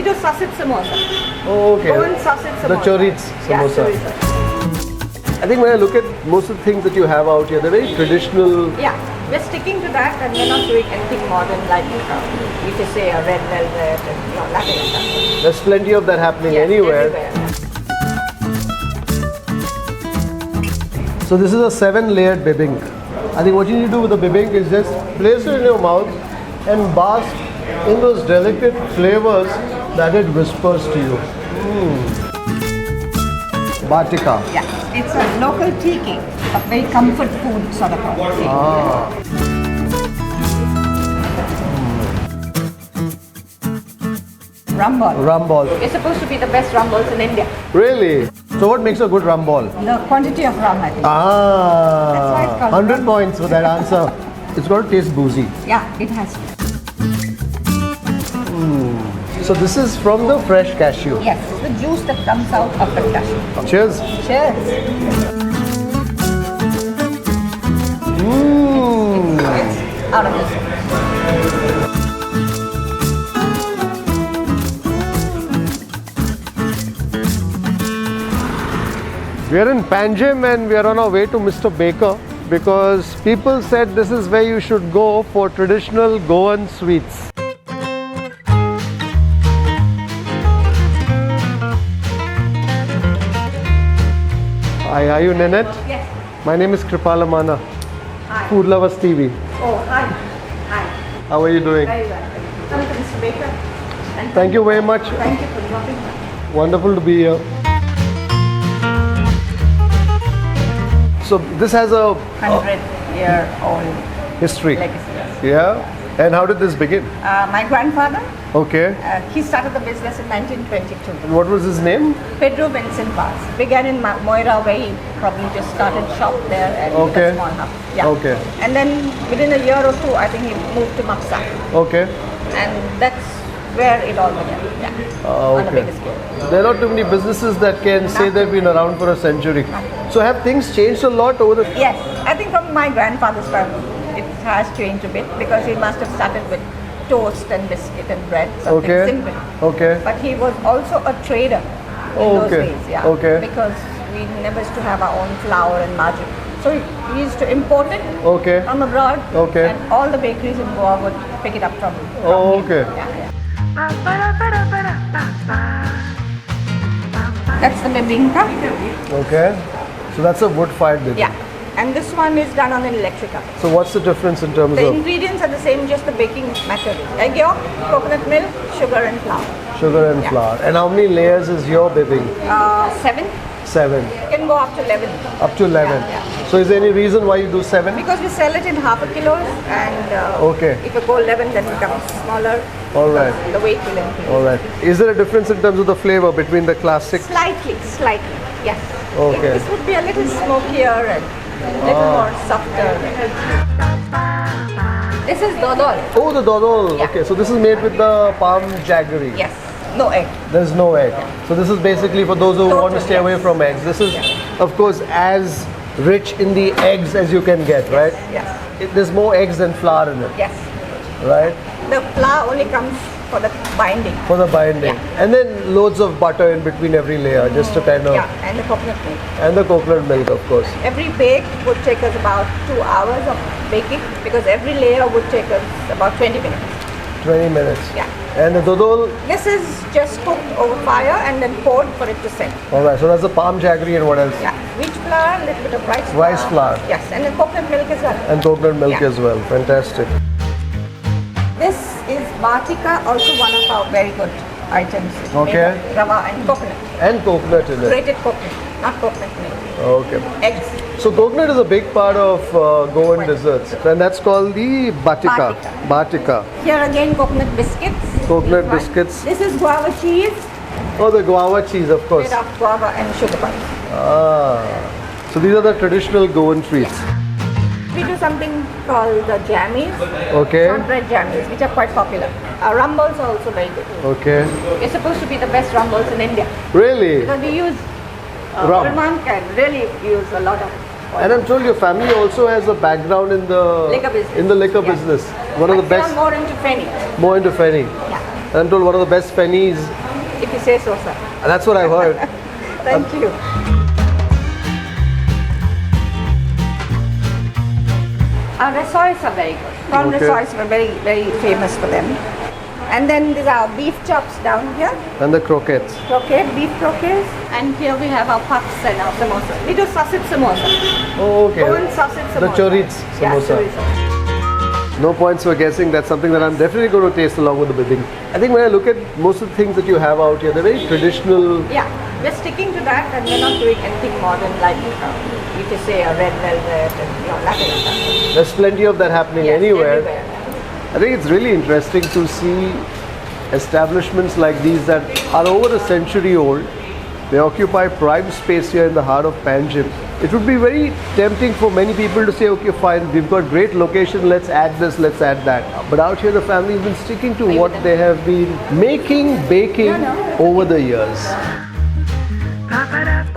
do sausage samosa. Oh, okay. Goan sausage samosa. The chorizo samosa. Yeah, chorizo. I think when I look at most of the things that you have out here, they're very traditional. Yeah, we're sticking to that, and we're not doing anything modern like you could say a red velvet and Latin stuff. There's plenty of that happening anywhere. Everywhere. So this is a 7-layered bebinca. I think what you need to do with the bebinca is just place it in your mouth and bask in those delicate flavors that it whispers to you. Battica. Yeah, it's a local tea cake, a very comfort food sort of a cake. Rum ball. Rum ball. It's supposed to be the best rum balls in India. Really? So what makes a good rum ball? The quantity of rum, I think. That's why it's called 100 rum. points for that answer. It's got to taste boozy. Yeah, it has. So this is from the fresh cashew. Yes, the juice that comes out of the cashew. Cheers. Cheers. It's out of this world. We are in Panjim and we are on our way to Mr. Baker because people said this is where you should go for traditional Goan sweets. Hi, are you Nenette? Yes. My name is Kripal Amanna, Hi. Food Lovers TV. Oh, hi. Hi. How are you doing? Very well. Come to Mr. Baker. And Thank you very much. Thank you for dropping by. Wonderful to be here. So this has a 100-year-old history. legacy. Yeah. And how did this begin? My grandfather, Okay. he started the business in 1922. And what was his name? Pedro Vincent Vaz. Began in Moira, where he probably just started shop there and Okay. a small hub. Yeah. Okay. And then within a year or two, I think he moved to Maksa. Okay. And that's where it all began. Yeah. On a Okay. bigger scale. There are not too many businesses that can say they've been around for a century. So have things changed a lot over the... Yes, I think from my grandfather's time, it has changed a bit because he must have started with toast and biscuit and bread, something Okay. simple. Okay. But he was also a trader in Oh, those okay. days, yeah. Okay. Because we never used to have our own flour and margarine. So we used to import it Okay. from abroad, Okay. and all the bakeries in Goa would pick it up from Oh, him. okay. Yeah. That's the bebinca. Okay. So that's a wood-fired bebinca. Yeah. And this one is done on an electric oven. So what's the difference in terms The of ingredients are the same, just the baking method. Egg yolk, coconut milk, sugar and flour. sugar and Yeah. flour? And how many layers is your bebinca? 7. 7. You can go up to 11. Up to 11. Yeah, yeah. So is there any reason why you do 7? Because we sell it in half a kilos, and Okay. if you go 11, then it becomes smaller. All right. The weight will increase. All right. Is there a difference in terms of the flavor between the classic? Slightly, yes. Okay. This would be a little smokier and a little more softer. This is dodhol. Oh, the dodhol. Yeah. Okay, so this is made with the palm jaggery. Yes. No egg. There's no egg. So this is basically for those who want to stay away yes. from eggs. This is, of course, as rich in the eggs as you can get, right? Yes. There's more eggs than flour in it, Yes. right? The flour only comes for the binding. For the binding. Yeah. And then loads of butter in between every layer, just to kind of... Yeah, and the coconut milk. And the coconut milk, of course. Every bake would take us about 2 hours of baking because every layer would take us about 20 minutes. 20 minutes. Yeah. And the dodhol, This is just cooked over fire and then poured for it to set. alright, so that's the palm jaggery and what else? Yeah. Wheat flour, a little bit of rice flour. Rice flour. Yes, and then coconut milk as well. And coconut milk Yeah. as well. Fantastic. This is battica, also one of our very good items. It's made Okay. of rava and coconut. And coconut in it. Grated coconut, not coconut milk. Okay. Eggs. So coconut is a big part of Goan desserts, and that's called the battica. Battica. Here again, coconut biscuits. Coconut This one. biscuits. This is guava cheese Oh, the guava cheese, of course. made of guava and sugar butter. Ah. So these are the traditional Goan treats. We do something called the jammies, Okay. shortbread jammies, which are quite popular. Rum balls are also very good. Okay. It's supposed to be the best rum balls in India Really? because we use Rum. Ulman can really use a lot of. And I'm told your family also has a background in the Liquor business. In the liquor Yeah. business. One of the But they are best. more into penny. More into Fenny. Yeah. And I'm told one of the best fennies. If you say so, sir. That's what I've heard. Thank you. Our risois are very good. Prawn Okay. risois were very, very famous for them. And then these are beef chops down here. And the croquettes. Croquette, beef croquettes. And here we have our puffs and our samosa. We do sausage samosa. Oh, okay. Goan sausage samosa. The chorizo Yeah, samosa. chorizo. No points for guessing. That's something that I'm definitely going to taste along with the bibing. I think when I look at most of the things that you have out here, they're very traditional. Yeah, we're sticking to that and we're not doing anything modern like you could say a red velvet and Latin stuff. There's plenty of that happening Yes, anywhere. everywhere. I think it's really interesting to see establishments like these that are over a century old. They occupy prime space here in the heart of Panjim. It would be very tempting for many people to say, okay, fine, we've got great location, let's add this, let's add that. But out here, the family has been sticking to what they have been making, baking over the years.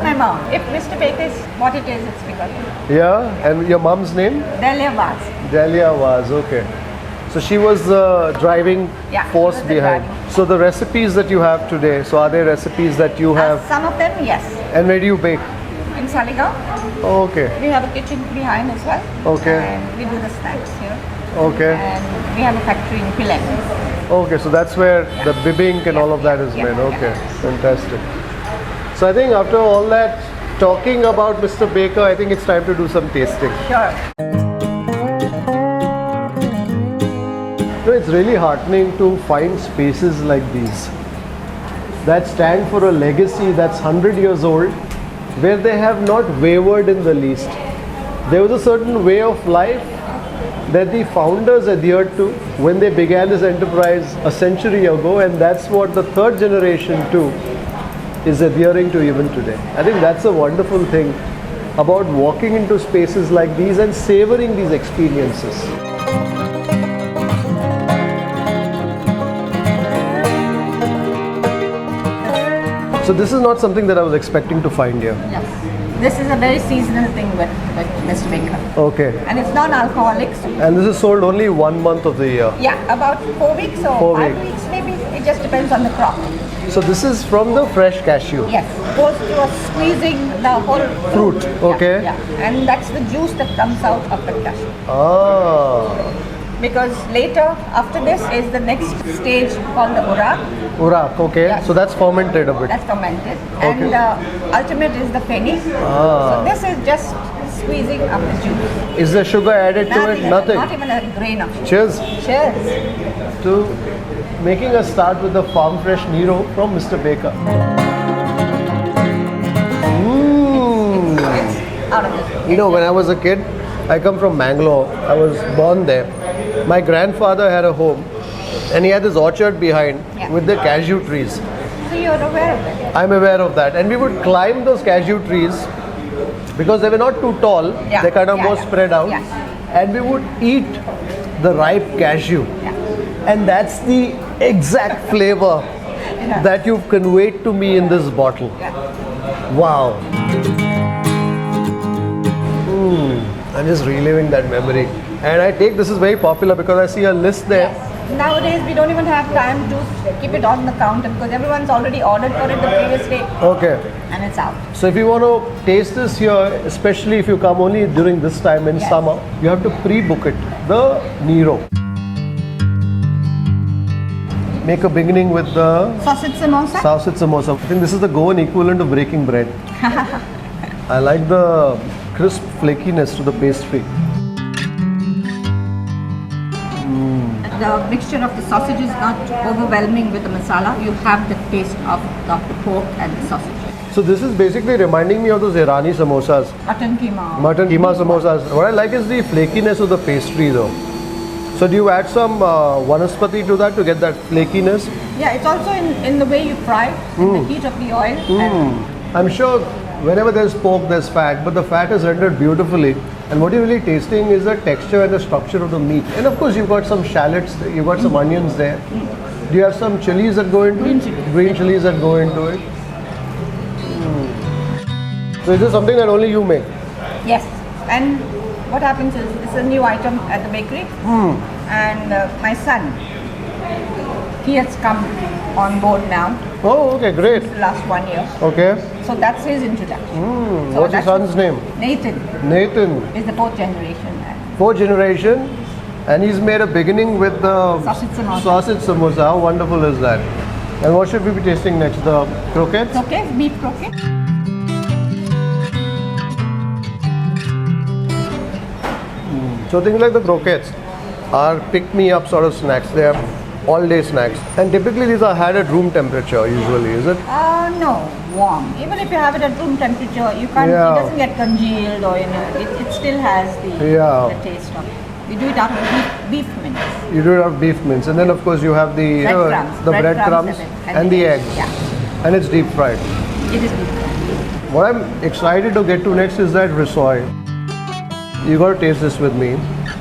My mom, if Mr. Baker is what it is, it's because Yeah, and your mom's name? Delia Vaz. Delia Vaz, okay. So she was the driving force she was the behind. driving. So the recipes that you have today, so are they recipes that you have? Some of them, yes. And where do you bake? In Saligaon, Oh, okay, we have a kitchen behind as well. Okay. And we do the snacks here. okay. And we have a factory in Pilen. Okay, so that's where the bibing and all of that is made. Okay, fantastic. So I think after all that talking about Mr. Baker, I think it's time to do some tasting. Sure. No, it's really heartening to find spaces like these that stand for a legacy that's 100 years old, where they have not wavered in the least. There was a certain way of life that the founders adhered to when they began this enterprise a century ago, and that's what the third generation too is adhering to even today. I think that's a wonderful thing about walking into spaces like these and savoring these experiences. So this is not something that I was expecting to find here. Yes. This is a very seasonal thing with Mr. Baker. Okay. And it's non-alcoholic. So And this is sold only 1 month of the year. yeah, about 4 weeks or 4 5 weeks. weeks maybe. It just depends on the crop. So this is from the fresh cashew. Yes. Goes to a squeezing the whole Fruit, okay. Yeah, yeah. And that's the juice that comes out of the cashew. Ah, Because later, after this, is the next stage called the urak. urak, okay. Yeah. So that's fermented a bit. That's fermented. Okay. And the ultimate is the fenny. So this is just squeezing up the juice. Is there sugar added to it? Nothing. Not even a grain of sugar. Cheers Cheers. to making us start with the farm fresh Niro from Mr. Baker. It's out of this world. You know, when I was a kid, I come from Mangalore. I was born there. My grandfather had a home and he had this orchard behind with the cashew trees. So you're aware of it? I'm aware of that. And we would climb those cashew trees because they were not too tall. Yeah. They're kind of Yeah, more yeah. spread out. Yeah. And we would eat the ripe cashew. Yeah. And that's the exact flavor that you've conveyed to me in this bottle. Yeah. Wow. I'm just reliving that memory. And I take this is very popular because I see a list there. Yes. Nowadays, we don't even have time to keep it on the counter because everyone's already ordered for it the previous day Okay. and it's out. So if you want to taste this here, especially if you come only during this time in Yes. summer, you have to pre-book it. The Niro. Make a beginning with the Sausage samosa? sausage samosa. I think this is the Goan equivalent of breaking bread. I like the crisp flakiness to the pastry. The mixture of the sausage is not overwhelming with the masala. You have the taste of the pork and the sausage. So this is basically reminding me of those Irani samosas. Mutton keema. Mutton keema samosas. What I like is the flakiness of the pastry though. So do you add some vanaspati to that to get that flakiness? Yeah, it's also in the way you fry, in the heat of the oil. And I'm sure whenever there's pork, there's fat, but the fat is rendered beautifully. And what you're really tasting is the texture and the structure of the meat. And of course, you've got some shallots, you've got some onions there. Do you have some chilies that go into it? Green chilies that go into it. So is this something that only you make? yes, and what happens is it's a new item at the bakery, and my son He has come on board now. Oh, okay, great. The last 1 year. Okay. So that's his introduction. So What's your that's son's name? Nathan Nathan. is the 4th generation. Fourth generation, and he's made a beginning with the sausage samosa. How wonderful is that? And what should we be tasting next? The croquettes? Croquettes, beef croquettes. So things like the croquettes are pick-me-up sort of snacks. They are all-day snacks. And typically these are had at room temperature usually, is it? No, warm. Even if you have it at room temperature, you can't. Yeah. It doesn't get congealed, or it still has the taste of it. You do it out of beef mince. You do it out of beef mince, and then of course you have the breadcrumbs and the eggs, and it's deep fried. It is deep fried. What I'm excited to get to next is that risoi. You got to taste this with me.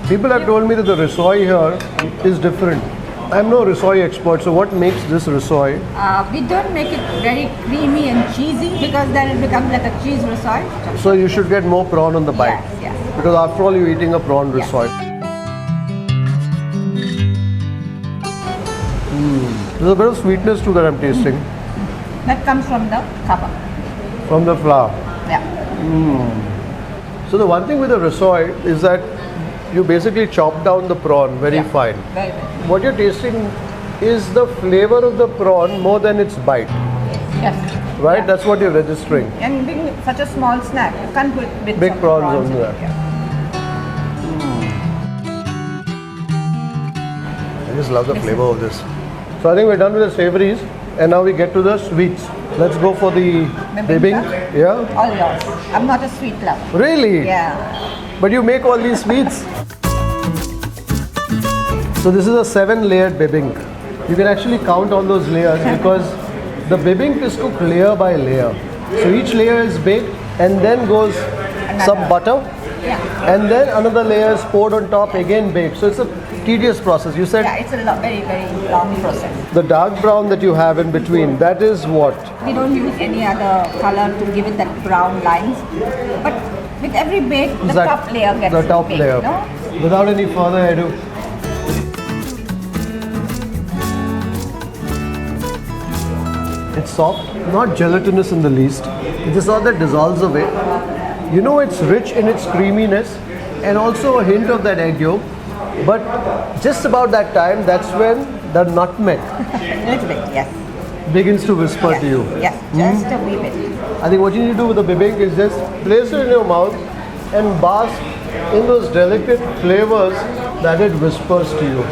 People have told me that the risoi here is different. I'm no risoi expert, so what makes this risoi? We don't make it very creamy and cheesy because then it becomes like a cheese risoi. So you should get more prawn on the bite. Yes. Because after all, you're eating a prawn risoi. There's a bit of sweetness too that I'm tasting. That comes from the kava. From the flour. Yeah. So the one thing with the risoi is that you basically chop down the prawn very fine. Very. What you're tasting is the flavor of the prawn more than its bite. Yes. Right? Yeah. That's what you're registering. And being such a small snack, you can't put Big prawns on there. I just love the flavor of this. So I think we're done with the savories, and now we get to the sweets. Let's go for the bebinca. Yeah? All yours. I'm not a sweet lover. Really? Yeah. But you make all these sweets. So this is a 7-layered bebinca. You can actually count all those layers because the bebinca is cooked layer by layer. So each layer is baked and then goes some butter. Yeah. And then another layer is poured on top, again baked. So it's a tedious process. You said It's a very, very long process. the dark brown that you have in between, that is what? We don't use any other color to give it that brown lines. But with every bake, the top layer gets the top baked, layer. No? Without any further ado. It's soft, not gelatinous in the least. It's a sort that dissolves away. You know, it's rich in its creaminess and also a hint of that egg yolk. But just about that time, that's when the nutmeg A little bit, yes. begins to whisper to you. Yes, just a wee bit. I think what you need to do with the bebinca is just place it in your mouth and bask in those delicate flavors that it whispers to you.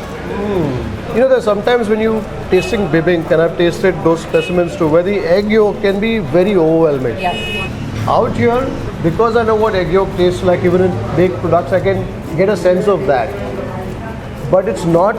You know, there's sometimes when you tasting bebinca, and I've tasted those specimens too, where the egg yolk can be very overwhelming. Yes. Out here, because I know what egg yolk tastes like even in baked products, I can get a sense of that. But it's not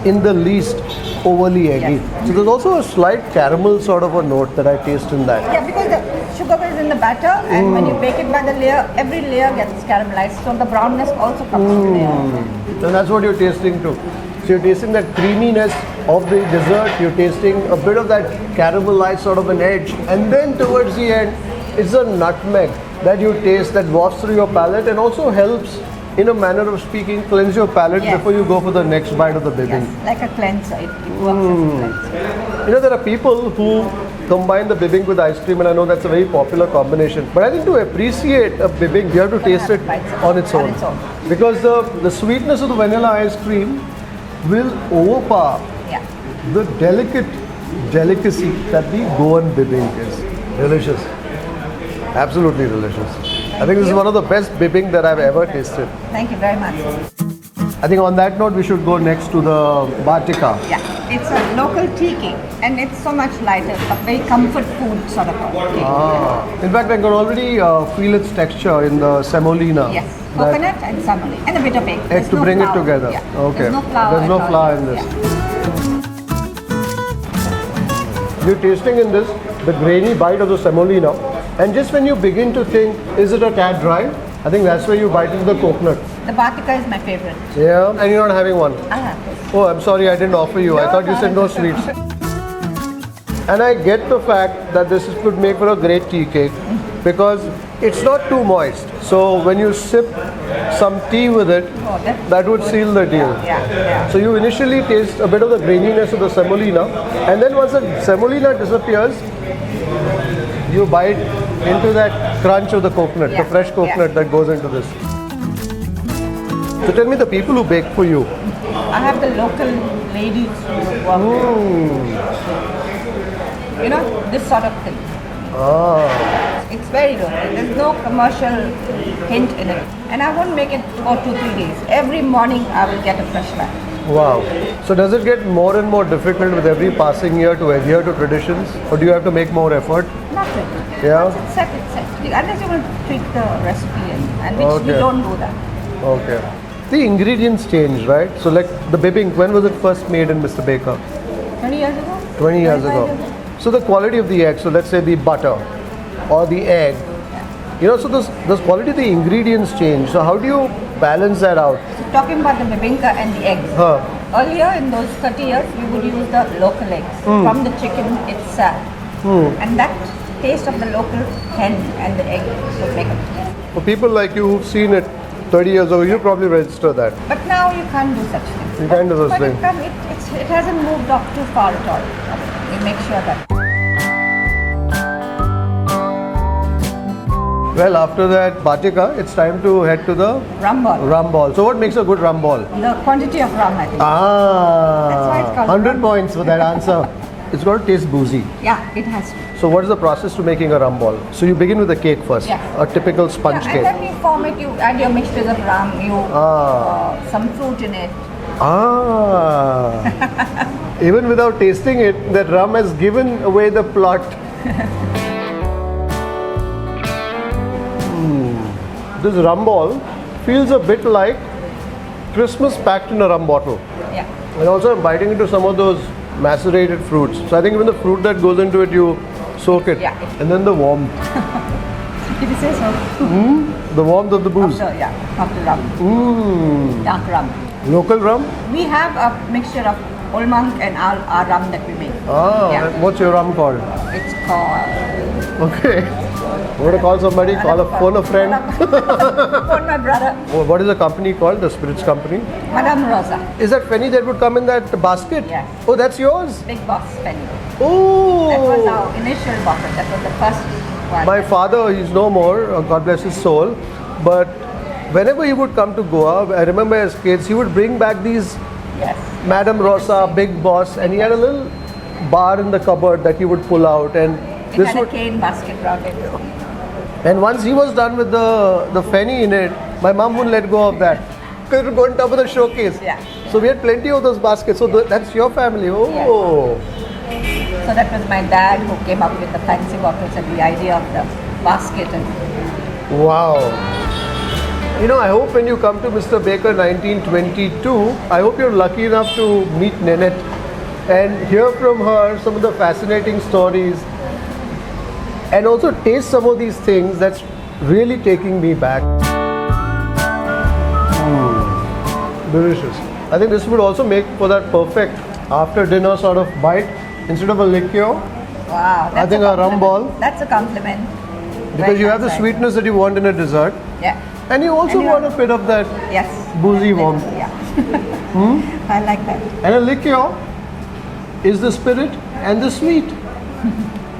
in the least overly eggy. Yes. So there's also a slight caramel sort of a note that I taste in that. Yeah, because the sugar is in the batter, and when you bake it by the layer, every layer gets caramelized, so the brownness also comes to the layer. And that's what you're tasting too. So you're tasting that creaminess of the dessert, you're tasting a bit of that caramelized sort of an edge, and then towards the end, it's a nutmeg that you taste that wafts through your palate and also helps, in a manner of speaking, cleanse your palate before you go for the next bite of the bebinca. Yes, like a cleanser. It works as a cleanser. You know, there are people who combine the bebinca with ice cream, and I know that's a very popular combination. But I think to appreciate a bebinca, you have to taste it on its own. Because the sweetness of the vanilla ice cream will overpower the delicate delicacy that the Goan bebinca is. Delicious. Absolutely delicious. I think this is one of the best bebinca that I've ever tasted. Thank you very much. I think on that note, we should go next to the battica. Yeah, it's a local tea cake, and it's so much lighter, a very comfort food sort of a cake. In fact, I can already feel its texture in the semolina. Yes, coconut and semolina, and a bit of egg. Egg to bring it together. Yeah. Okay. There's no flour. There's no flour in this. You're tasting in this the grainy bite of the semolina, and just when you begin to think, is it a tad dry? I think that's where you bite into the coconut. The battica is my favorite. Yeah, and you're not having one. I have. Oh, I'm sorry, I didn't offer you. I thought you said no sweets. And I get the fact that this could make for a great tea cake because it's not too moist. So when you sip some tea with it, that would seal the deal. Yeah. So you initially taste a bit of the graininess of the semolina, and then once the semolina disappears, you bite into that crunch of the coconut, the fresh coconut that goes into this. So tell me, the people who bake for you. I have the local ladies who work. You know, this sort of thing. It's very local. There's no commercial hint in it. And I won't make it for 2-3 days. Every morning I will get a fresh batch. Wow. So does it get more and more difficult with every passing year to adhere to traditions? Or do you have to make more effort? Nothing. Yeah? Once it's set, it's set. Unless you want to tweak the recipe and which we don't do that. Okay. The ingredients change, right? So like the bebinca, when was it first made in Mr. Baker? 20 years ago? 20 years ago. So the quality of the egg, so let's say the butter or the egg, you know, so this quality of the ingredients change. So how do you balance that out? So talking about the bebinca and the eggs. Earlier in those 30 years, we would use the local eggs from the chicken itself. And that taste of the local hen and the egg would make it. For people like you who've seen it 30 years ago, you probably register that. But now you can't do such things. You can't do such things. It hasn't moved up too far at all. We make sure that. Well, after that battica, it's time to head to the rum ball. Rum ball. So what makes a good rum ball? The quantity of rum, I think. That's why it's called 100 rum. points for that answer. It's got to taste boozy. Yeah, it has to. So what is the process to making a rum ball? So you begin with the cake first, a typical sponge And cake. then you form it, you add your mixtures of rum, some fruit in it. Even without tasting it, that rum has given away the plot. This rum ball feels a bit like Christmas packed in a rum bottle. Yeah. And also I'm biting into some of those macerated fruits. So I think even the fruit that goes into it, you soak it. Yeah. And then the warmth. Did you say so? The warmth of the booze. Of the rum. Dark rum. Local rum? We have a mixture of Old Monk and our rum that we make. What's your rum called? It's called... Okay. You want to call somebody? Phone a friend? Phone my brother. What is the company called? The spirits company? Madame Rosa. Is that penny that would come in that basket? Yes. Oh, that's yours? Big Boss penny. Oh! That was our initial bottle. That was the first one. My father, he's no more, God bless his soul, but whenever he would come to Goa, I remember as kids, he would bring back these Madame Rosa, Big Boss, and he had a little bar in the cupboard that he would pull out, and it had a cane basket around it. And once he was done with the penny in it, my mom wouldn't let go of that because it would go on top of the showcase. Yeah. So we had plenty of those baskets. So that's your family. Oh. Yes. So that was my dad who came up with the fancy bottles and the idea of the basket. And wow. You know, I hope when you come to Mr. Baker 1922, I hope you're lucky enough to meet Nenette and hear from her some of the fascinating stories and also taste some of these things that's really taking me back. Delicious. I think this would also make for that perfect after dinner sort of bite. Instead of a liqueur, wow, I think a rum ball. That's a compliment. Because you have the sweetness that you want in a dessert. Yeah. And you also want a bit of that boozy warmth. Yeah. I like that. And a liqueur is the spirit and the sweet.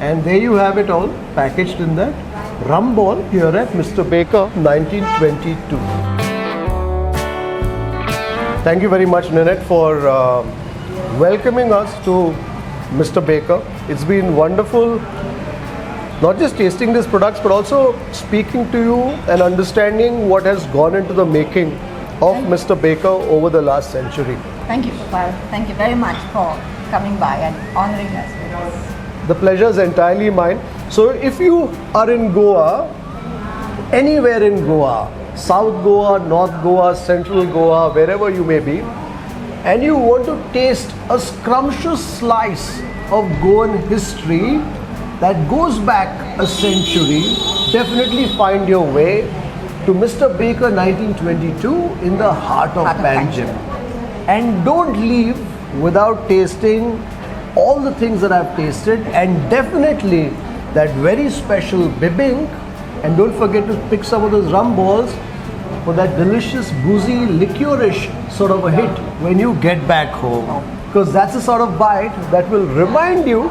And there you have it all packaged in that rum ball here at Mr. Baker 1922. Thank you very much, Nenette, for welcoming us to Mr. Baker. It's been wonderful not just tasting these products but also speaking to you and understanding what has gone into the making of Mr. Baker over the last century. Thank you, Kripal. Thank you very much for coming by and honoring us with this. The pleasure is entirely mine. So if you are in Goa, anywhere in Goa, South Goa, North Goa, Central Goa, wherever you may be, and you want to taste a scrumptious slice of Goan history that goes back a century, definitely find your way to Mr. Baker 1922 in the heart of Panjim. And don't leave without tasting all the things that I've tasted, and definitely that very special bebinca And don't forget to pick some of those rum balls for that delicious, boozy, liquorish sort of a hit when you get back home. Because that's the sort of bite that will remind you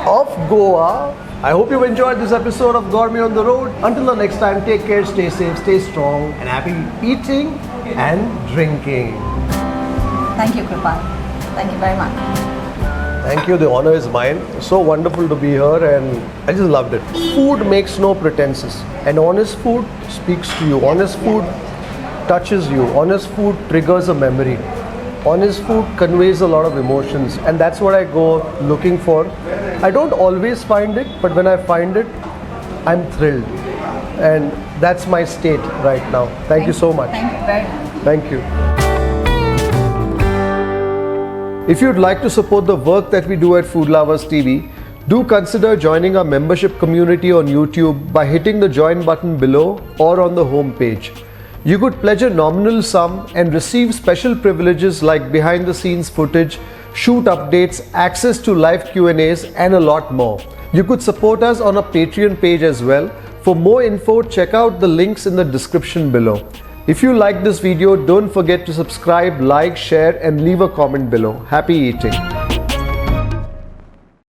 of Goa. I hope you've enjoyed this episode of Gourmet on the Road. Until the next time, take care, stay safe, stay strong, and happy eating and drinking. Thank you, Kripal. Thank you very much. Thank you, the honor is mine. So wonderful to be here and I just loved it. Food makes no pretenses, and honest food speaks to you. Honest food touches you. Honest food triggers a memory. Honest food conveys a lot of emotions, and that's what I go looking for. I don't always find it, but when I find it, I'm thrilled. And that's my state right now. Thank you so much. Thank you very much. Thank you. If you'd like to support the work that we do at Food Lovers TV, do consider joining our membership community on YouTube by hitting the join button below or on the home page. You could pledge a nominal sum and receive special privileges like behind the scenes footage, shoot updates, access to live Q&As and a lot more. You could support us on our Patreon page as well. For more info, check out the links in the description below. If you like this video, don't forget to subscribe, like, share and leave a comment below. Happy eating!